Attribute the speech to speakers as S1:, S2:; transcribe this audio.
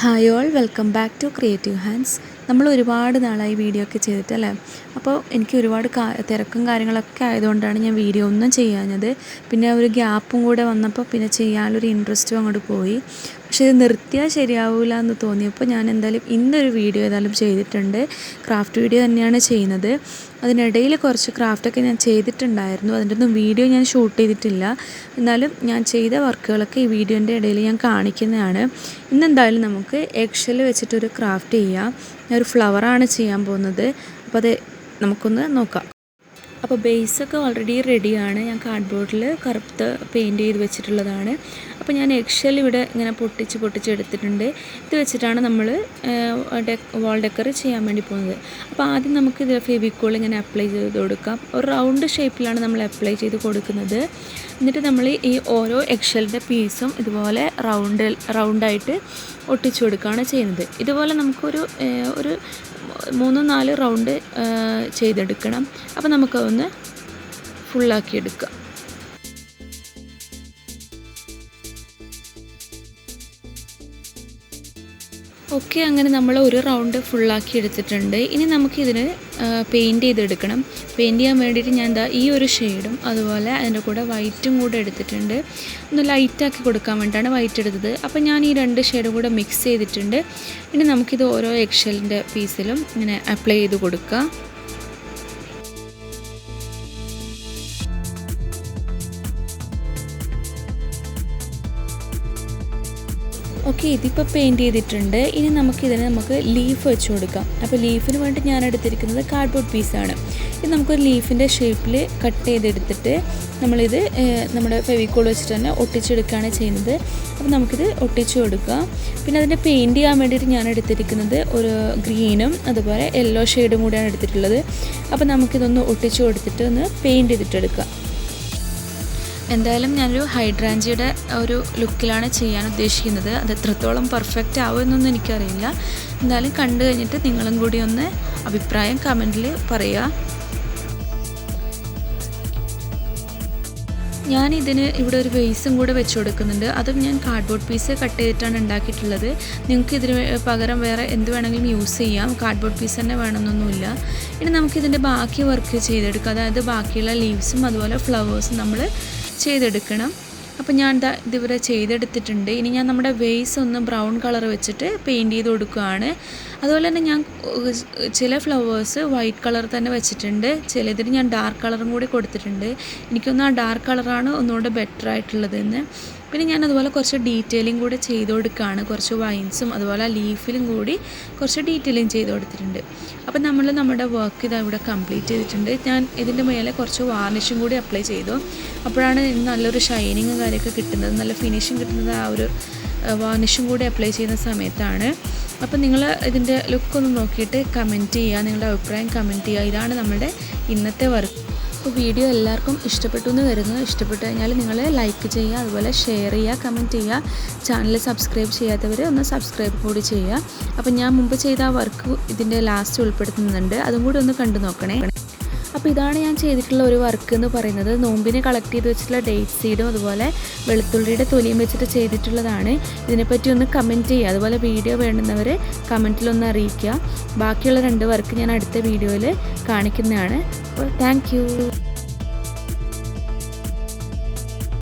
S1: Hi all, welcome back to creative hands. നമ്മൾ ഒരുപാട് നാളായി വീഡിയോ ഒക്കെ ചെയ്തിട്ടല്ലേ. അപ്പോൾ എനിക്ക് ഒരുപാട് തിരക്കും കാര്യങ്ങളൊക്കെ ആയതുകൊണ്ടാണ് ഞാൻ വീഡിയോ ഒന്നും ചെയ്യാഞ്ഞത്. പിന്നെ ഒരു ഗ്യാപ്പും കൂടെ വന്നപ്പോൾ പിന്നെ ചെയ്യാനൊരു ഇൻട്രസ്റ്റും അങ്ങോട്ട് പോയി. പക്ഷേ ഇത് നിർത്തിയാൽ ശരിയാവില്ല എന്ന് തോന്നിയപ്പോൾ ഞാൻ എന്തായാലും ഇന്നൊരു വീഡിയോ ഏതായാലും ചെയ്തിട്ടുണ്ട്. ക്രാഫ്റ്റ് വീഡിയോ തന്നെയാണ് ചെയ്യുന്നത്. അതിനിടയിൽ കുറച്ച് ക്രാഫ്റ്റൊക്കെ ഞാൻ ചെയ്തിട്ടുണ്ടായിരുന്നു. അതിൻ്റെ ഒന്നും വീഡിയോ ഞാൻ ഷൂട്ട് ചെയ്തിട്ടില്ല. എന്നാലും ഞാൻ ചെയ്ത വർക്കുകളൊക്കെ ഈ വീഡിയോൻ്റെ ഇടയിൽ ഞാൻ കാണിക്കുന്നതാണ്. ഇന്നെന്തായാലും നമുക്ക് എഗ്ഷെൽ വെച്ചിട്ടൊരു ക്രാഫ്റ്റ് ചെയ്യാം. ഞാൻ ഒരു ഫ്ലവറാണ് ചെയ്യാൻ പോകുന്നത്. അപ്പോൾ അത് നമുക്കൊന്ന് നോക്കാം. അപ്പോൾ ബേസൊക്കെ ഓൾറെഡി റെഡിയാണ്. ഞാൻ കാർഡ്ബോർഡിൽ കറുത്ത് പെയിൻറ്റ് ചെയ്ത് വെച്ചിട്ടുള്ളതാണ്. അപ്പോൾ ഞാൻ എഗ്ഷെൽ ഇവിടെ ഇങ്ങനെ പൊട്ടിച്ച് എടുത്തിട്ടുണ്ട്. ഇത് വെച്ചിട്ടാണ് നമ്മൾ വാൾ ഡെക്കർ ചെയ്യാൻ വേണ്ടി പോകുന്നത്. അപ്പോൾ ആദ്യം നമുക്ക് ഇത് ഫെവിക്കോൾ ഇങ്ങനെ അപ്ലൈ ചെയ്ത് കൊടുക്കാം. ഒരു റൗണ്ട് ഷേപ്പിലാണ് നമ്മൾ അപ്ലൈ ചെയ്ത് കൊടുക്കുന്നത്. എന്നിട്ട് നമ്മൾ ഈ ഓരോ എഗ്ഷെല്ലിൻ്റെ പീസും ഇതുപോലെ റൗണ്ടായിട്ട് ഒട്ടിച്ചു കൊടുക്കുകയാണ് ചെയ്യുന്നത്. ഇതുപോലെ നമുക്കൊരു 3-4 റൗണ്ട് ചെയ്തെടുക്കണം. അപ്പോൾ നമുക്കതൊന്ന് ഫുള്ളാക്കി എടുക്കാം. ഓക്കെ, അങ്ങനെ നമ്മൾ ഒരു റൗണ്ട് ഫുള്ളാക്കി എടുത്തിട്ടുണ്ട്. ഇനി നമുക്കിതിന് പെയിൻറ്റ് ചെയ്തെടുക്കണം. പെയിൻറ്റ് ചെയ്യാൻ വേണ്ടിയിട്ട് ഞാൻ ഈ ഒരു ഷെയ്ഡും അതുപോലെ അതിൻ്റെ കൂടെ വൈറ്റും കൂടെ എടുത്തിട്ടുണ്ട്. ഒന്ന് ലൈറ്റാക്കി കൊടുക്കാൻ വേണ്ടിയിട്ടാണ് വൈറ്റ് എടുത്തത്. അപ്പോൾ ഞാൻ ഈ 2 ഷെയ്ഡും കൂടെ മിക്സ് ചെയ്തിട്ടുണ്ട്. ഇനി നമുക്കിത് ഓരോ എഗ്ഷെല്ലിൻ്റെ പീസിലും ഇങ്ങനെ അപ്ലൈ ചെയ്ത് കൊടുക്കാം. ഓക്കെ, ഇതിപ്പോൾ പെയിൻറ്റ് ചെയ്തിട്ടുണ്ട്. ഇനി നമുക്ക് ലീഫ് വെച്ച് കൊടുക്കാം. അപ്പോൾ ലീഫിന് വേണ്ടി ഞാൻ എടുത്തിരിക്കുന്നത് കാർഡ്ബോർഡ് പീസാണ്. ഇത് നമുക്കൊരു ലീഫിൻ്റെ ഷേപ്പിൽ കട്ട് ചെയ്തെടുത്തിട്ട് നമ്മളിത് നമ്മുടെ ഫെവിക്കോൾ വെച്ചിട്ട് തന്നെ ഒട്ടിച്ചെടുക്കുകയാണ് ചെയ്യുന്നത്. അപ്പോൾ നമുക്കിത് ഒട്ടിച്ചു കൊടുക്കാം. പിന്നെ അതിൻ്റെ പെയിൻറ്റ് ചെയ്യാൻ വേണ്ടിയിട്ട് ഞാൻ എടുത്തിരിക്കുന്നത് ഒരു ഗ്രീനും അതുപോലെ യെല്ലോ ഷെയ്ഡും കൂടിയാണ് എടുത്തിട്ടുള്ളത്. അപ്പോൾ നമുക്കിതൊന്ന് ഒട്ടിച്ചു കൊടുത്തിട്ട് ഒന്ന് പെയിൻറ്റ് ചെയ്തിട്ടെടുക്കാം. എന്തായാലും ഞാനൊരു ഹൈഡ്രാഞ്ചിയുടെ ഒരു ലുക്കിലാണ് ചെയ്യാൻ ഉദ്ദേശിക്കുന്നത്. അത് എത്രത്തോളം പെർഫെക്റ്റ് ആവുമെന്നൊന്നും എനിക്കറിയില്ല. എന്തായാലും കണ്ടു കഴിഞ്ഞിട്ട് നിങ്ങളും കൂടി ഒന്ന് അഭിപ്രായം കമൻറ്റിൽ പറയുക. ഞാനിതിന് ഇവിടെ ഒരു വെയ്സും കൂടെ വെച്ച് കൊടുക്കുന്നുണ്ട്. അതും ഞാൻ കാർഡ്ബോർഡ് പീസ് കട്ട് ചെയ്തിട്ടാണ് ഉണ്ടാക്കിയിട്ടുള്ളത്. നിങ്ങൾക്ക് ഇതിന് പകരം വേറെ എന്ത് വേണമെങ്കിലും യൂസ് ചെയ്യാം. കാർഡ്ബോർഡ് പീസ് തന്നെ വേണമെന്നൊന്നുമില്ല. ഇനി നമുക്കിതിൻ്റെ ബാക്കി വർക്ക് ചെയ്തെടുക്കാം. അതായത് ബാക്കിയുള്ള ലീവ്സും അതുപോലെ ഫ്ലവേഴ്സും നമ്മൾ ചെയ്തെടുക്കണം. അപ്പോൾ ഞാൻ ഇതിവിടെ ചെയ്തെടുത്തിട്ടുണ്ട്. ഇനി ഞാൻ നമ്മുടെ വെയ്സ് ഒന്ന് ബ്രൗൺ കളർ വെച്ചിട്ട് പെയിൻറ്റ് ചെയ്ത് കൊടുക്കുകയാണ്. അതുപോലെ തന്നെ ഞാൻ ചില ഫ്ലവേഴ്സ് വൈറ്റ് കളർ തന്നെ വെച്ചിട്ടുണ്ട്. ചിലതിന് ഞാൻ ഡാർക്ക് കളറും കൂടി കൊടുത്തിട്ടുണ്ട്. എനിക്കൊന്ന് ആ ഡാർക്ക് കളറാണ് ഒന്നുകൂടെ ബെറ്റർ ആയിട്ടുള്ളതെന്ന്. പിന്നെ ഞാൻ അതുപോലെ കുറച്ച് ഡീറ്റെയിലിംഗ് കൂടി ചെയ്ത് കൊടുക്കുകയാണ്. കുറച്ച് വൈൻസും അതുപോലെ ലീഫിലും കൂടി കുറച്ച് ഡീറ്റെയിലിംഗ് ചെയ്ത് കൊടുത്തിട്ടുണ്ട്. അപ്പോൾ നമ്മുടെ വർക്ക് ഇവിടെ കംപ്ലീറ്റ് ചെയ്തിട്ടുണ്ട്. ഞാൻ ഇതിൻ്റെ മേലെ കുറച്ച് വാർണിഷും കൂടി അപ്ലൈ ചെയ്തു. അപ്പോഴാണ് നല്ലൊരു ഷൈനിങ്ങും കാര്യമൊക്കെ കിട്ടുന്നത്, നല്ല ഫിനിഷിങ് കിട്ടുന്നത് ആ ഒരു വാർണിഷും കൂടി അപ്ലൈ ചെയ്യുന്ന സമയത്താണ്. അപ്പോൾ നിങ്ങൾ ഇതിൻ്റെ ലുക്കൊന്ന് നോക്കിയിട്ട് കമൻറ്റ് ചെയ്യുക, നിങ്ങളുടെ അഭിപ്രായം കമൻറ്റ് ചെയ്യുക. ഇതാണ് നമ്മുടെ ഇന്നത്തെ വർക്ക്. അപ്പോൾ വീഡിയോ എല്ലാവർക്കും ഇഷ്ടപ്പെട്ടു എന്ന് കരുതുന്നു. ഇഷ്ടപ്പെട്ടു കഴിഞ്ഞാൽ നിങ്ങൾ ലൈക്ക് ചെയ്യുക, അതുപോലെ ഷെയർ ചെയ്യുക, കമൻറ്റ് ചെയ്യുക. ചാനൽ സബ്സ്ക്രൈബ് ചെയ്യാത്തവർ ഒന്ന് സബ്സ്ക്രൈബ് കൂടി ചെയ്യുക. അപ്പോൾ ഞാൻ മുമ്പ് ചെയ്ത ആ വർക്ക് ഇതിൻ്റെ ലാസ്റ്റ് ഉൾപ്പെടുത്തുന്നുണ്ട്. അതും കൂടി ഒന്ന് കണ്ടു നോക്കണേ. അപ്പോൾ ഇതാണ് ഞാൻ ചെയ്തിട്ടുള്ള ഒരു വർക്ക് എന്ന് പറയുന്നത്. നോമ്പിനെ കളക്ട് ചെയ്ത് വെച്ചിട്ടുള്ള ഡേറ്റ് സീഡും അതുപോലെ വെളുത്തുള്ളിയുടെ തൊലിയും വെച്ചിട്ട് ചെയ്തിട്ടുള്ളതാണ്. ഇതിനെപ്പറ്റി ഒന്ന് കമൻറ്റ് ചെയ്യുക. അതുപോലെ വീഡിയോ വേണ്ടുന്നവർ കമൻറ്റിലൊന്ന് അറിയിക്കുക. ബാക്കിയുള്ള 2 വർക്ക് ഞാൻ അടുത്ത വീഡിയോയിൽ കാണിക്കുന്നതാണ്. അപ്പോൾ താങ്ക് യു.